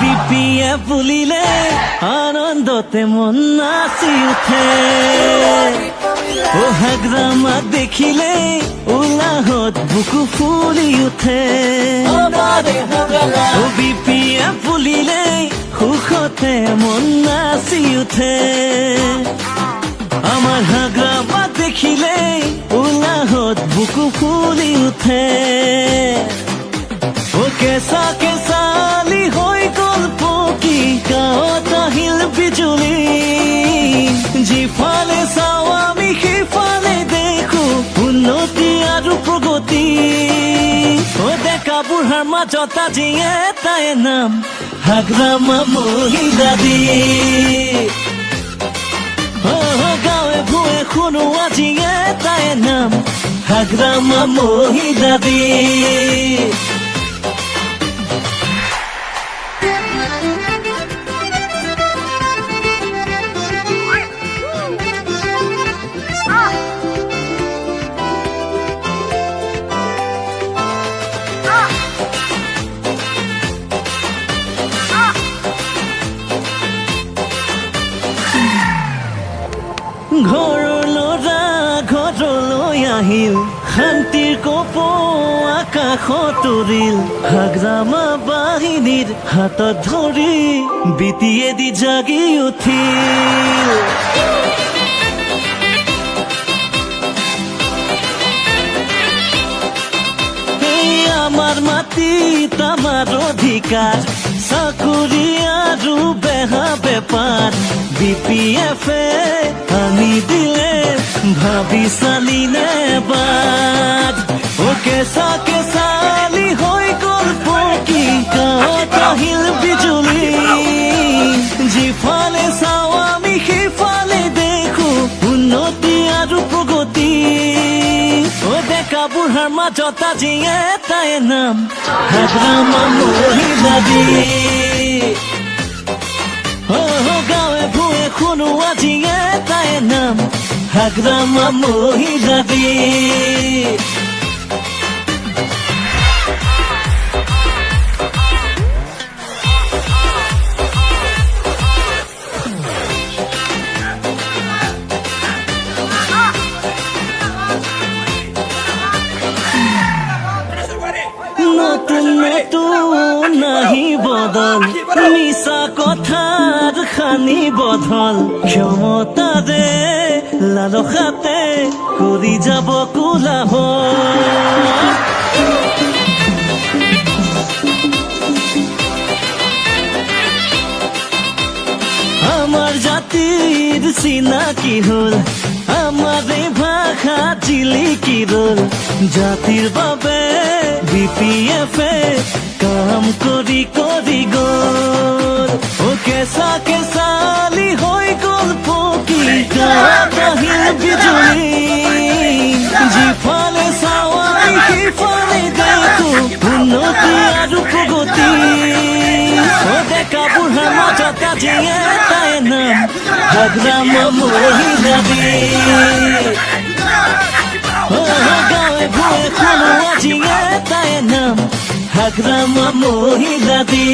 বিপিয়ে বুলিলে আনন্দতে মন নাচি উঠে ও হাগ্ৰামা দেখিলে উলাহত বুকু ফুলি উঠে ও বিপিয়ে বুলিলে সুখতে মন নাচি উঠে আমাৰ হাগ্ৰামা দেখিলে উলাহত বুকু ফুলি উঠে ও কেঁচা কেঁচালি হৈ গ'ল পকি গাঁৱত আহিল বিজুলী যিফালে চাওঁ আমি সিফালে দেখো উন্নতি আৰু প্ৰগতি ও ডেকা বুঢ়াৰ মাজত আজি এটাই নাম হাগ্ৰামা মহিলাদী গাঁৱে ভূঞে শুনো আজি এটাই নাম হাগ্ৰামা মহিলাদী ঘৰৰ ল'ৰা ঘৰলৈ আহিল শান্তিৰ কপ আকাশত উৰিল হাগ্ৰামা বাহিনীৰ হাতত ধৰি বিটিয়ে দি জাগি উঠিল আমাৰ মাটিত আমাৰ অধিকাৰ চাকৰি আৰু বেহা বেপাৰ বিপিএফে আনি দিলে ভাবি চালি নে বাদ ও কেঁচা কেঁচালি হৈ গ'ল পকি গাঁৱত আহিল বিজুলী যিফালে চাওঁ আমি সিফালে দেখো উন্নতি আৰু প্ৰগতি ও ডেকা বুঢ়াৰ মাজত আজি এটাই নাম হাগ্ৰামা মহিলাদী গাঁৱে ভূঞে শুনো আজি এটাই নাম হাগ্ৰামা মহিলাদী নতুন নতুন নাহি বদল মিছা কথাৰ খানি বধল ক্ষমতাৰে লালসাতে কৰি যাব কোলাহল আমাৰ জাতিৰ চিনাকি হ'ল আমাৰ এই ভাষা জিলিকি ৰ'ল জাতিৰ বাবে বিপিএফে কাম কৰি কৰি গ'ল ও কেঁচা কেঁচালি হৈ গ'ল পকি গাঁৱত আহিল বিজুলী যিফালে চাওঁ আমি সিফালে দেখো উন্নতি আৰু প্ৰগতি ও ডেকা বুঢ়াৰ মাজত আজি এটাই নাম হাগ্ৰামা মহিলাদী গাঁৱে ভূঞে শুনো আজি এটাই নাম হাগ্ৰামা মহিলাদী